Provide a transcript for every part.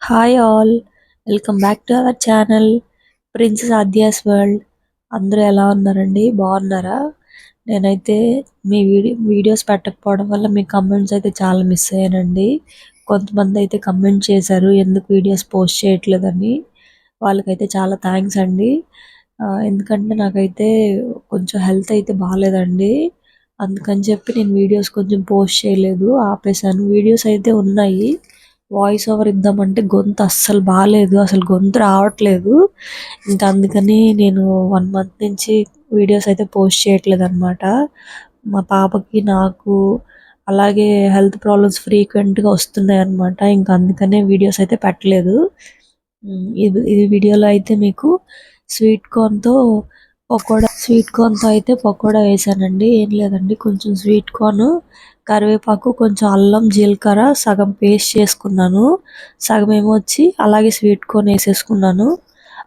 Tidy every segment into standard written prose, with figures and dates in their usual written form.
Hi all, welcome back to our channel princess Aadya's world. అందరూ ఎలా ఉన్నారండి? బాగున్నారా? నేనైతే మీ వీడియోస్ పెట్టకపోవడం వల్ల మీ కమెంట్స్ అయితే చాలా మిస్ అయ్యానండి. కొంతమంది అయితే కమెంట్ చేశారు ఎందుకు వీడియోస్ పోస్ట్ చేయట్లేదని. వాళ్ళకైతే చాలా థ్యాంక్స్ అండి. ఎందుకంటే నాకైతే కొంచెం హెల్త్ అయితే బాగాలేదండి. అందుకని చెప్పి నేను వీడియోస్ కొంచెం పోస్ట్ చేయలేదు, ఆపేసాను. వీడియోస్ అయితే ఉన్నాయి, వాయిస్ ఓవర్ ఇద్దామంటే గొంతు అస్సలు బాగాలేదు, అసలు గొంతు రావట్లేదు. ఇంకా అందుకని నేను 1 మంత్ నుంచి వీడియోస్ అయితే పోస్ట్ చేయట్లేదు అనమాట. మా పాపకి నాకు అలాగే హెల్త్ ప్రాబ్లమ్స్ ఫ్రీక్వెంట్గా వస్తున్నాయి అనమాట. ఇంకా అందుకనే వీడియోస్ అయితే పెట్టలేదు. ఇది వీడియోలో అయితే మీకు స్వీట్ కార్న్తో అయితే పకోడా వేసానండి. ఏం లేదండి, కొంచెం స్వీట్ కార్న్, కరివేపాకు, కొంచెం అల్లం, జీలకర్ర సగం పేస్ట్ చేసుకున్నాను, సగం ఏమో వచ్చి అలాగే స్వీట్ కార్న్ వేసేసుకున్నాను.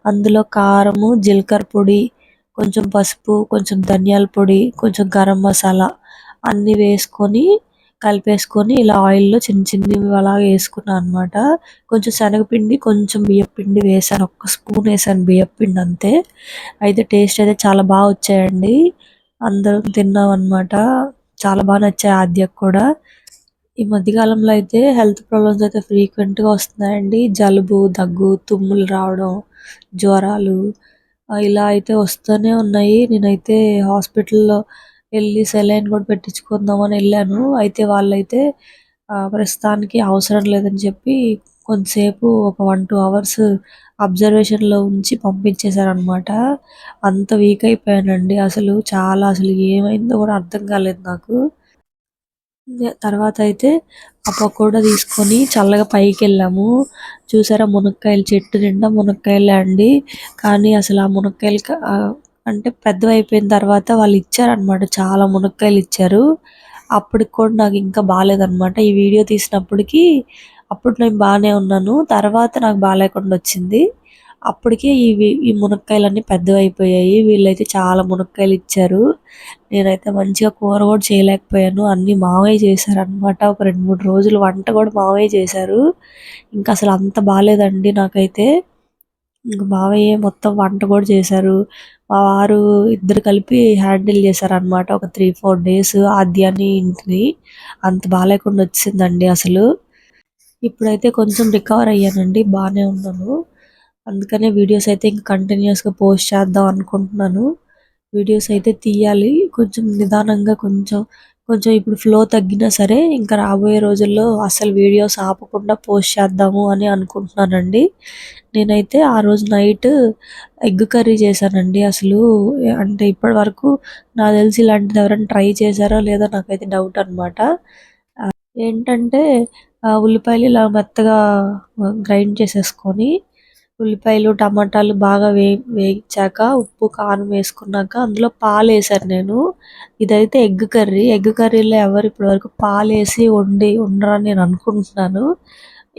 అందులో కారము, జీలకర్ర పొడి, కొంచెం పసుపు, కొంచెం ధనియాల పొడి, కొంచెం గరం మసాలా అన్నీ వేసుకొని కలిపేసుకొని ఇలా ఆయిల్లో చిన్న చిన్నవి అలా వేసుకున్నాను అనమాట. కొంచెం శనగపిండి, కొంచెం బియ్యపిండి వేసాను, ఒక్క స్పూన్ వేసాను బియ్యపిండి అంతే. అయితే టేస్ట్ అయితే చాలా బాగా వచ్చాయండి. అందరం తిన్నాం అనమాట. చాలా బాగా నచ్చాయి ఆద్యకు కూడా. ఈ మధ్యకాలంలో అయితే హెల్త్ ప్రాబ్లమ్స్ అయితే ఫ్రీక్వెంట్గా వస్తున్నాయండి. జలుబు, దగ్గు, తుమ్ములు రావడం, జ్వరాలు ఇలా అయితే వస్తూనే ఉన్నాయి. నేనైతే హాస్పిటల్లో వెళ్ళి సెలైన్ కూడా పెట్టించుకుందామని వెళ్ళాను. అయితే వాళ్ళైతే ప్రస్తుతానికి అవసరం లేదని చెప్పి కొంతసేపు ఒక 1-2 అవర్స్ అబ్జర్వేషన్లో ఉంచి పంపించేశారనమాట. అంత వీక్ అయిపోయానండి, అసలు ఏమైందో కూడా అర్థం కాలేదు నాకు. తర్వాత అయితే ఆ పకోడా తీసుకొని చల్లగా పైకి వెళ్ళాము. చూసారా, మునక్కాయలు, చెట్టు నిండా మునక్కాయలే అండి. కానీ అసలు ఆ మునక్కాయలు అంటే పెద్దవి అయిపోయిన తర్వాత వాళ్ళు ఇచ్చారనమాట, చాలా మునక్కాయలు ఇచ్చారు. అప్పటికి కూడా నాకు ఇంకా బాగాలేదనమాట. ఈ వీడియో తీసినప్పటికీ అప్పుడు నేను బాగానే ఉన్నాను, తర్వాత నాకు బాగాలేకుండా వచ్చింది. అప్పటికే ఈ మునక్కాయలన్నీ పెద్దవి అయిపోయాయి. వీళ్ళైతే చాలా మునక్కాయలు ఇచ్చారు. నేనైతే మంచిగా కూర కూడా చేయలేకపోయాను, అన్నీ మావయ్య చేశారనమాట. ఒక 2-3 రోజులు వంట కూడా మావయ్య చేశారు. ఇంకా అసలు అంత బాగాలేదండి నాకైతే. ఇంక మావయ్య మొత్తం వంట కూడా చేశారు. మా వారు ఇద్దరు కలిపి హ్యాండిల్ చేశారనమాట. ఒక 3-4 డేస్ ఆద్యాన్ని, ఇంటిని. అంత బాగాలేకుండా వచ్చిందండి అసలు. ఇప్పుడైతే కొంచెం రికవర్ అయ్యానండి, బాగానే ఉన్నాను. అందుకనే వీడియోస్ అయితే ఇంకా కంటిన్యూస్గా పోస్ట్ చేద్దాం అనుకుంటున్నాను. వీడియోస్ అయితే తీయాలి కొంచెం నిదానంగా, కొంచెం కొంచెం ఇప్పుడు ఫ్లో తగ్గినా సరే ఇంకా రాబోయే రోజుల్లో అసలు వీడియోస్ ఆపకుండా పోస్ట్ చేద్దాము అని అనుకుంటున్నానండి. నేనైతే ఆ రోజు నైట్ ఎగ్ కర్రీ చేశానండి. అంటే ఇప్పటి వరకు నాకు తెలిసి ఇలాంటిది ఎవరైనా ట్రై చేశారో లేదో నాకైతే డౌట్ అనమాట. ఏంటంటే ఉల్లిపాయలు ఇలా మెత్తగా గ్రైండ్ చేసేసుకొని, ఉల్లిపాయలు, టమాటాలు బాగా వేయించాక ఉప్పు, కారం వేసుకున్నాక అందులో పాలు వేసాను నేను. ఇదైతే ఎగ్ కర్రీ. ఎగ్ కర్రీలో ఎవరు ఇప్పటివరకు పాలు వేసి ఉండరని నేను అనుకుంటున్నాను.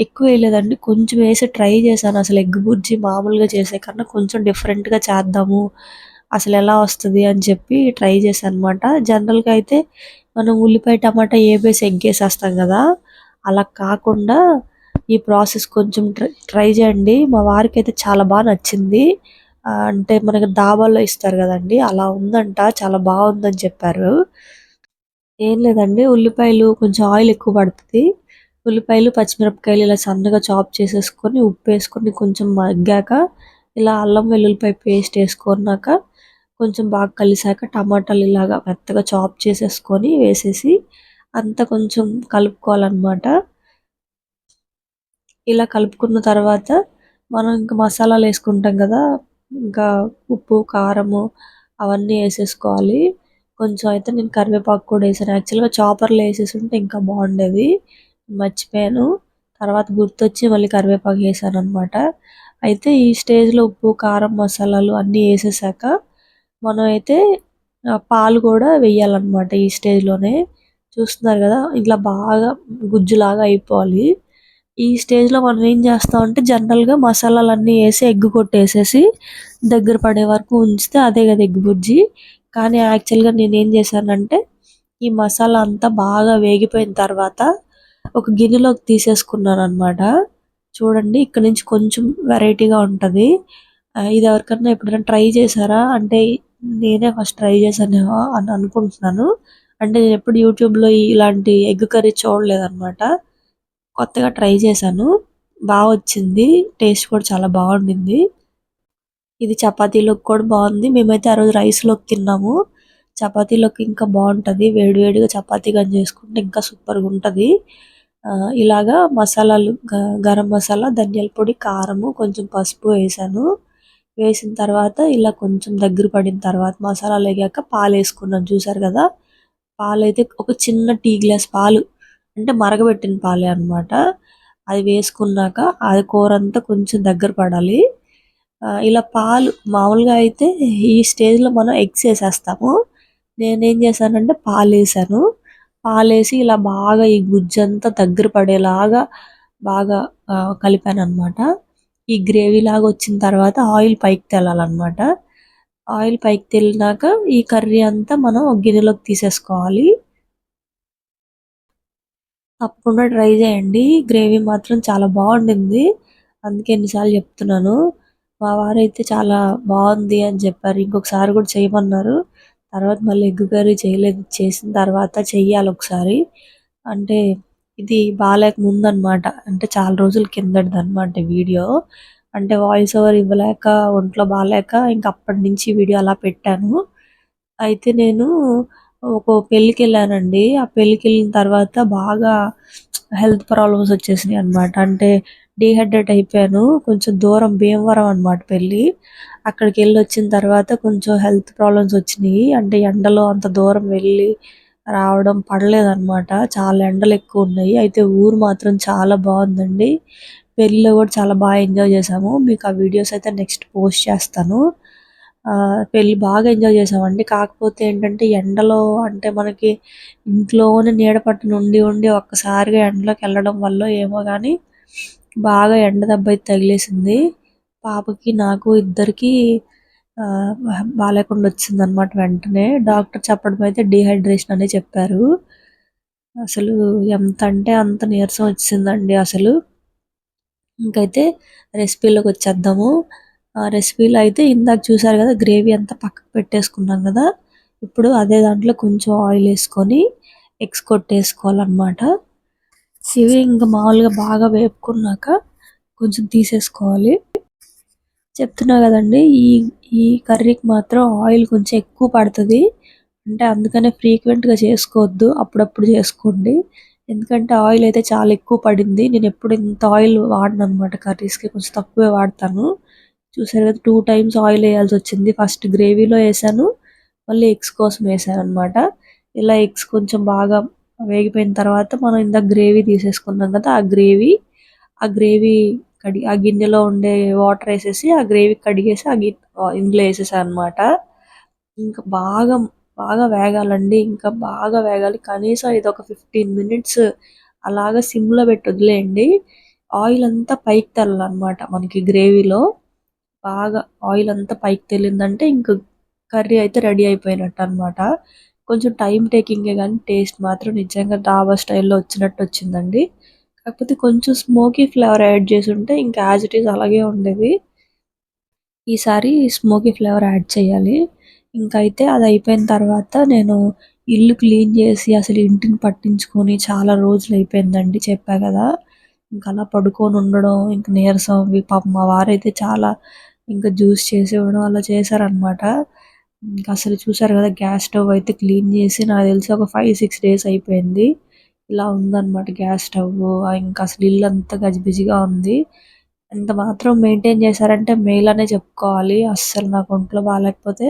ఎక్కువ వేయలేదండి, కొంచెం వేసి ట్రై చేశాను. అసలు ఎగ్ బుర్జీ మామూలుగా చేసే కన్నా కొంచెం డిఫరెంట్గా చేద్దాము, అసలు ఎలా వస్తుంది అని చెప్పి ట్రై చేశాను అనమాట. జనరల్గా అయితే మనం ఉల్లిపాయ, టమాటా వేసి ఎగ్ వేసేస్తాం కదా, అలా కాకుండా ఈ ప్రాసెస్ కొంచెం ట్రై చేయండి. మా వారికి అయితే చాలా బాగా నచ్చింది. అంటే మనకి డాబాల్లో ఇస్తారు కదండి, అలా ఉందంట, చాలా బాగుందని చెప్పారు. ఏం లేదండి, ఉల్లిపాయలు కొంచెం ఆయిల్ ఎక్కువ పడుతుంది. ఉల్లిపాయలు, పచ్చిమిరపకాయలు ఇలా సన్నగా చాప్ చేసేసుకొని, ఉప్పు వేసుకొని కొంచెం మగ్గాక ఇలా అల్లం వెల్లుల్లిపాయ పేస్ట్ వేసుకున్నాక కొంచెం బాగా కలిసాక టమాటాలు ఇలాగా మెత్తగా చాప్ చేసేసుకొని వేసేసి అంతా కొంచెం కలుపుకోవాలన్నమాట. ఇలా కలుపుకున్న తర్వాత మనం ఇంకా మసాలాలు వేసుకుంటాం కదా, ఇంకా ఉప్పు, కారము అవన్నీ వేసేసుకోవాలి. కొంచెం అయితే నేను కరివేపాకు కూడా వేసాను. యాక్చువల్గా చాపర్లో వేసేసి ఉంటే ఇంకా బాగుండేది, మర్చిపోయాను. తర్వాత గుర్తొచ్చి మళ్ళీ కరివేపాకు వేసాను అనమాట. అయితే ఈ స్టేజ్లో ఉప్పు, కారం, మసాలాలు అన్నీ వేసేసాక మనం అయితే పాలు కూడా వేయాలన్నమాట ఈ స్టేజ్లోనే. చూస్తున్నారు కదా, ఇట్లా బాగా గుజ్జులాగా అయిపోవాలి. ఈ స్టేజ్లో మనం ఏం చేస్తామంటే జనరల్గా మసాలాలన్నీ వేసి ఎగ్ కొట్టేసేసి దగ్గర పడే వరకు ఉంచితే అదే కదా ఎగ్ బుర్జీ. కానీ యాక్చువల్గా నేనేం చేశానంటే ఈ మసాలా అంతా బాగా వేగిపోయిన తర్వాత ఒక గిన్నెలోకి తీసేసుకున్నాను అనమాట. చూడండి ఇక్కడ నుంచి కొంచెం వెరైటీగా ఉంటది. ఇది ఎవరికన్నా ఎప్పుడైనా ట్రై చేశారా? అంటే నేనే ఫస్ట్ ట్రై చేశానేమో అని అనుకుంటున్నాను. అంటే నేనెప్పుడు యూట్యూబ్‌లో ఇలాంటి ఎగ్ కర్రీ చూడలేదనమాట. కొత్తగా ట్రై చేశాను. వచ్చింది. టేస్ట్ కూడా చాలా బావుండింది. ఇది చపాతీలోకి కూడా బావుంది. మేమైతే ఆ రోజు రైస్‌లోకి తిన్నాము. చపాతీలోకి ఇంకా బావుంటది. వేడి వేడిగా చపాతీ గాని చేసుకుంటే ఇంకా సూపర్‌గుంటది. ఇలాగా మసాలాలు గరం మసాలా, ధనియాల పొడి, కారము, కొంచెం పసుపు వేశాను. వేసిన తర్వాత ఇలా కొంచెం దగ్గర పడిన తర్వాత మసాలాలెగాక పాలేసుకున్నాను చూసారు గదా! పాలైతే ఒక చిన్న టీ గ్లాస్ పాలు అంటే మరగబెట్టిన పాలే అన్నమాట. అది వేసుకున్నాక అది కూరంతా కొంచెం దగ్గర పడాలి. ఇలా పాలు మామూలుగా అయితే ఈ స్టేజ్‌లో మనం ఎగ్స్ ఏసేస్తాము. నేనేం చేశానంటే పాలేసాను. పాలేసి ఇలా బాగా ఈ గుజ్జంతా దగ్గర పడేలాగా బాగా కలిపాననమాట. ఈ గ్రేవీలాగా వచ్చిన తర్వాత ఆయిల్ పైకి తేలాలనమాట. ఆయిల్ పైకి తేలినాక ఈ కర్రీ అంతా మనం ఒక గిన్నెలోకి తీసేసుకోవాలి. తప్పకుండా ట్రై చేయండి. గ్రేవీ మాత్రం చాలా బావుండింది. అందుకే ఇన్ని సార్లు చెప్తున్నాను. మా వారైతే చాలా బావుంది అని చెప్పారు. ఇంకొకసారి కూడా చేయమన్నారు. తర్వాత మళ్ళీ ఎగ్ కర్రీ చేయలేదు. చేసిన తర్వాత చెయ్యాలొకసారి. అంటే ఇది బాలేక ముందనమాట. అంటే చాలా రోజుల కిందటిదనమాట వీడియో. అంటే వాయిస్ ఓవర్ ఇవ్వలేక, ఒంట్లో బాలేక ఇంక అప్పటినుంచి వీడియో అలా పెట్టాను. అయితే నేను ఒక పెళ్ళికెళ్ళానండి. ఆ పెళ్ళికెళ్ళిన తర్వాత బాగా హెల్త్ ప్రాబ్లమ్స్ వచ్చేసినాయన్నమాట. అంటే డీహైడ్రేట్ అయిపోయాను. కొంచెం దూరం భీమవరం అనమాట పెళ్ళి. అక్కడికెళ్ళొచ్చిన తర్వాత కొంచెం హెల్త్ ప్రాబ్లమ్స్ వచ్చినియి. అంటే ఎండలో అంత దూరం వెళ్ళి రావడం పడలేదనమాట. చాలా ఎండలెక్కువున్నాయి. అయితే ఊరు మాత్రం చాలా బావుందండి. పెళ్ళిలో కూడా చాలా ఎంజాయ్ చేశాము. మీకు ఆ వీడియోస్ అయితే నెక్స్ట్ పోస్ట్ చేస్తాను. పెళ్లి బాగా ఎంజాయ్ చేసామండి. కాకపోతే ఏంటంటే ఎండలో అంటే మనకి ఇంట్లోనే నీడ పట్టున ఉండి ఉండి ఒక్కసారిగా ఎండలోకెళ్ళడం వల్లో ఏమో గానీ బాగా ఎండ దెబ్బైతే తగిలేసింది. పాపకి నాకు ఇద్దరికీ బాలేకుండా వచ్చిందనమాట వెంటనే. డాక్టర్ చెప్పడం అయితే డీహైడ్రేషన్ అనే చెప్పారు. అసలు ఎంతంటే అంత నీరసం వచ్చిందండి అసలు. ఇంకైతే రెసిపీలోకొచ్చేద్దాము. రెసిపీలో అయితే ఇందాక చూసారు గదా! గ్రేవీ అంతా పక్కకు పెట్టేసుకున్నాం గదా! ఇప్పుడు అదే దాంట్లో కొంచెం ఆయిలేసుకొని ఎగ్స్ కొట్టేసుకోవాలనమాట. ఇవి ఇంక మామూలుగా బాగా వేపుకున్నాక కొంచెం తీసేసుకోవాలి. చెప్తున్నా గదండీ! ఈ ఈ కర్రీకి మాత్రం ఆయిల్ కొంచెం ఎక్కువ పడతది. అంటే అందుకనే ఫ్రీక్వెంట్‌గా చేసుకోవద్దు. అప్పుడప్పుడు చేసుకోండి. ఎందుకంటే ఆయిల్ అయితే చాలా ఎక్కువ పడింది. నేనెప్పుడు ఇంత ఆయిల్ వాడననమాట కర్రీస్‌కి. కొంచెం తక్కువే వాడతాను. చూసారు కదా! 2 టైమ్స్ ఆయిల్ ఎయాల్సొచ్చింది. ఫస్ట్ గ్రేవీలో ఎసాను. మళ్ళీ ఎగ్స్ కోసం ఎసాననమాట. ఇలా ఎగ్స్ కొంచెం బాగా వేగిపోయిన తర్వాత మనం ఇందాక గ్రేవీ తీసేసుకున్నాం కదా! ఆ గ్రేవీ ఆ గిన్నెలో ఉండే వాటర్ ఎసేసి ఆ గ్రేవీ కడిగేసి ఇందులో ఎసేసాననమాట. ఇంకా బాగా వేగాలండి. ఇంకా బాగా వేగాలి. కనీసం ఇదొక 15 మినిట్స్ అలాగా సిమ్‌లో పెట్టి వదిలేయండి. ఆయిల్ అంతా పైకి తేలాలనమాట మనకి గ్రేవీలో. బాగా ఆయిల్ అంతా పైకి తేలిందంటే ఇంక కర్రీ అయితే రెడీ అయిపోయినట్టనమాట. కొంచెం టైమ్ టేకింగే గానీ టేస్ట్ మాత్రం నిజంగా డాబా స్టైల్‌లో వచ్చినట్టొచ్చిందండి. కాకపోతే కొంచెం స్మోకీ ఫ్లేవర్ యాడ్ చేసుంటే ఇంకా యాజ్ ఇట్ ఈజ్ అలాగే ఉండేది. ఈసారి స్మోకీ ఫ్లేవర్ యాడ్ చేయాలి. ఇంకైతే అదయిపోయిన తర్వాత నేను ఇల్లు క్లీన్ చేసి అసలు ఇంటిని పట్టించుకొని చాలా రోజులయిపోయిందండి చెప్పా గదా! ఇంకలా పడుకొనుండడం, ఇంక నీరసం పాపం మా వారైతే చాలా ఇంకా జ్యూస్ చేసివ్వడం అలా చేశారనమాట. ఇంకసలు చూసారు గదా! గ్యాస్ స్టవ్ అయితే క్లీన్ చేసి నాకు తెలిసి ఒక 5, 6 డేస్ అయిపోయింది. ఇలా ఉందనమాట గ్యాస్ స్టవ్వు. ఇంకసలు ఇల్లంతా గజిబిజిగా ఉంది. ఎంత మాత్రం మెయింటైన్ చేశారంటే మేలనే చెప్పుకోవాలి. అస్సలు నాకు ఒంట్లో బాలేకపోతే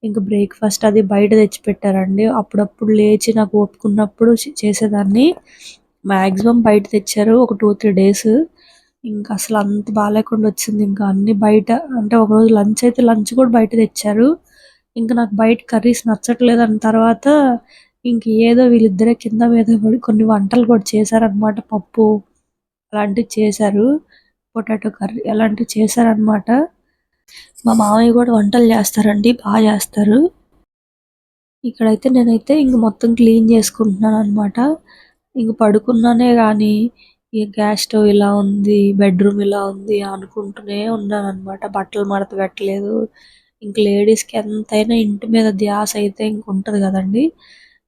ఇంక బ్రేక్‌ఫాస్ట్ అది బయట తెచ్చిపెట్టారండి. అప్పుడప్పుడు లేచి నాకు ఓపిక ఉన్నప్పుడు చేసేదాన్ని. మాక్సిమం బయట తెచ్చారు ఒక 2, 3 డేస్. ఇంకసలు అంత బాలేకుండా వచ్చింది. ఇంకా అన్నీ బయట అంటే ఒకరోజు లంచ్ కూడా బయట తెచ్చారు. ఇంక నాకు బయట కర్రీస్ నచ్చట్లేదన్న తర్వాత ఇంక ఏదో వీళ్ళిద్దరే కింద మీద పడి కొన్ని వంటలు కూడా చేశారనమాట. పప్పు అలాంటివి చేశారు. పొటాటో కర్రీ అలాంటివి చేశారనమాట. మా మామయ్య గూడా వంటలు జేస్తారండి. జేస్తారు. ఇక్కడైతే నేనైతే ఇంక మొత్తం క్లీన్ చేసుకుంటున్నాననమాట. ఇంక పడుకున్నానే గానీ, ఈ గ్యాస్ స్టవ్ ఇలా ఉంది, బెడ్రూమ్ ఇలా ఉంది అనుకుంటూనే ఉన్నానన్నమాట. బట్టలు మడత పెట్టలేదు. ఇంక లేడీస్‌కి ఎంతైనా ఇంటి మీద ధ్యాస అయితే ఇంక ఉంటది కదండీ!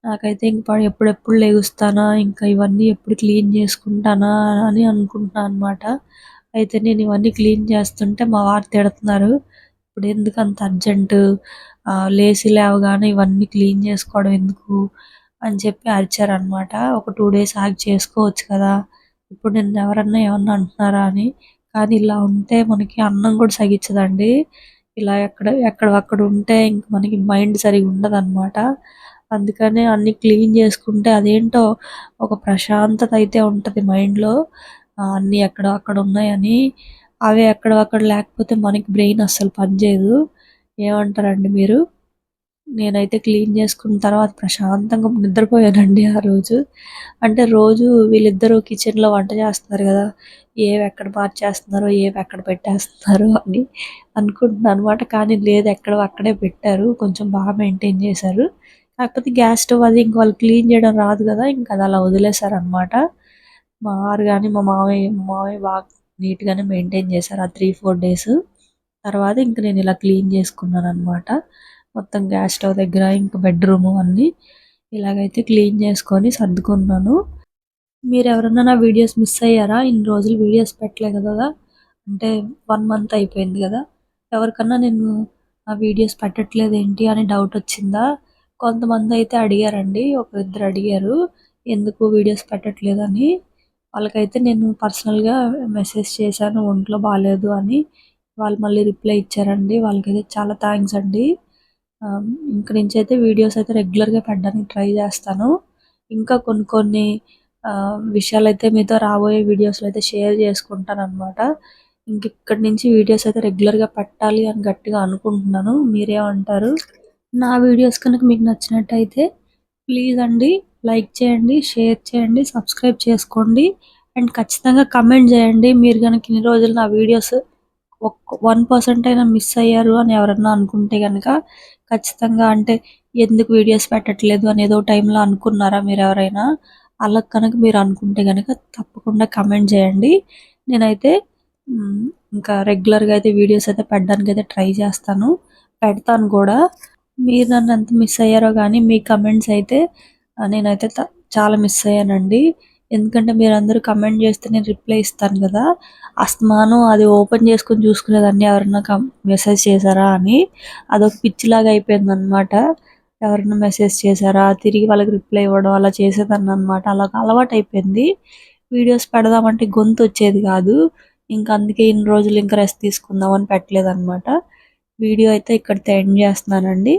నాకైతే ఇంక ఎప్పుడెప్పుడు లెగుస్తానా, ఇంకా ఇవన్నీ ఎప్పుడు క్లీన్ చేసుకుంటానా అని అనుకుంటున్నా అనమాట. అయితే నేను ఇవన్నీ క్లీన్ చేస్తుంటే మా వారు తిడుతున్నారు. "ఇప్పుడెందుకు అంత అర్జెంటు? లేసి లేవగానే ఇవన్నీ క్లీన్ చేసుకోవడం ఎందుకు?" అని చెప్పి అరిచారనమాట. "ఒక 2 డేస్ ఆగి చేసుకోవచ్చు కదా! ఇప్పుడు నిన్నెవరన్నా ఏమన్నా అంటున్నారా?" అని. కానీ ఇలా ఉంటే మనకి అన్నం కూడా సగిచ్చదండి. ఇలా ఎక్కడివక్కడ ఉంటే ఇంక మనకి మైండ్ సరిగ్గా ఉండదనమాట. అందుకనే అన్నీ క్లీన్ చేసుకుంటే అదేంటో ఒక ప్రశాంతత అయితే ఉంటది మైండ్‌లో. అన్నీ ఎక్కడో అక్కడ ఉన్నాయని. అవే ఎక్కడివక్కడ లేకపోతే మనకి బ్రెయిన్ అస్సలు పనిచేయదు. ఏమంటారండి మీరు? నేనైతే క్లీన్ చేసుకున్న తర్వాత ప్రశాంతంగా నిద్రపోయానండి ఆ రోజు. అంటే రోజు వీళ్ళిద్దరూ కిచెన్‌లో వంట చేస్తున్నారు గదా! ఏవెక్కడ మార్చేస్తున్నారో, ఏవెక్కడ పెట్టేస్తున్నారో అని అనుకుంటున్నాననమాట. కానీ లేదు ఎక్కడివి అక్కడే పెట్టారు. కొంచెం బాగా మెయింటైన్ చేశారు. కాకపోతే గ్యాస్ స్టవ్ అది ఇంక వాళ్ళు క్లీన్ చేయడం రాదు గదా! ఇంక అది అలా వదిలేసారనమాట. మా వారు గాని, మా మామయ్య బాగా నీట్‌గానే మెయింటైన్ చేశారు ఆ 3, 4 డేస్. తర్వాత ఇంక నేను ఇలా క్లీన్ చేసుకున్నాననమాట. మొత్తం గ్యాస్ స్టవ్ దగ్గర, ఇంక బెడ్‌రూము అన్నీ ఇలాగైతే క్లీన్ చేసుకొని సర్దుకున్నాను. మీరెవరన్నా నా వీడియోస్ మిస్ అయ్యారా? ఇన్ని రోజులు వీడియోస్ పెట్టలేదు గదా! అంటే 1 మంత్ అయిపోయింది గదా! ఎవరికన్నా నేను నా వీడియోస్ పెట్టట్లేదేంటి అని డౌటొచ్చిందా? కొంతమందయితే అడిగారండి. ఒకరిద్దరు అడిగారు. ఎందుకు వీడియోస్ పెట్టట్లేదని. వాళ్ళకైతే నేను పర్సనల్‌గా మెసేజ్ చేశాను ఒంట్లో బాలేదు అని. వాళ్ళు మళ్ళీ రిప్లై ఇచ్చారండి. వాళ్ళకైతే చాలా థాంక్స్ అండి. ఇంక నుంచైతే వీడియోస్ అయితే రెగ్యులర్‌గా పెట్టడానికి ట్రై చేస్తాను. ఇంకా కొన్ని కొన్ని విషయాలైతే మీతో రాబోయే వీడియోస్‌లో అయితే షేర్ చేసుకుంటాననమాట. ఇక్కడి నుంచి వీడియోస్ అయితే రెగ్యులర్‌గా పెట్టాలి అని గట్టిగా అనుకుంటున్నాను. మీరేమంటారు? నా వీడియోస్ కనుక మీకు నచ్చినట్టయితే ప్లీజ్ అండి లైక్ చేయండి, షేర్ చేయండి, సబ్స్క్రైబ్ చేసుకోండి. అండ్ ఖచ్చితంగా కమెంట్ చేయండి. మీరు గనక ఇన్ని రోజులు నా వీడియోస్ 1% అయినా మిస్ అయ్యారు అని ఎవరన్నా అనుకుంటే గనక ఖచ్చితంగా అంటే ఎందుకు వీడియోస్ పెట్టట్లేదు అని ఏదో టైంలో అనుకున్నారా మీరెవరైనా? అలా కనుక మీరు అనుకుంటే గనక తప్పకుండా కమెంట్ చేయండి. నేనైతే హ్మ్, ఇంకా రెగ్యులర్‌గా అయితే వీడియోస్ అయితే పెట్టడానికైతే ట్రై చేస్తాను. పెడతాను కూడా. మీరు నన్నెంత మిస్ అయ్యారో గానీ మీ కమెంట్స్ అయితే నేనైతే చాలా మిస్ అయ్యానండి. ఎందుకంటే మీరందరూ కమెంట్ చేస్తే నేను రిప్లై ఇస్తాను గదా! అస్తమానం అది ఓపెన్ చేసుకొని చూసుకునేదాన్ని ఎవరన్నా మెసేజ్ చేశారా అని. అదొక పిచ్చిలాగా అయిపోయిందనమాట. ఎవరన్నా మెసేజ్ చేశారా? తిరిగి వాళ్ళకి రిప్లై ఇవ్వడం అలా చేసేదాన్ననమాట. అలాగ అలవాటయిపోయింది. వీడియోస్ పెడదామంటే గొంతొచ్చేది గాదు. ఇంక అందుకే ఇన్ని రోజులు ఇంక రెస్ట్ తీసుకుందాం అని పెట్టలేదనమాట. వీడియో అయితే ఇక్కడితో ఎండ్ చేస్తున్నానండి.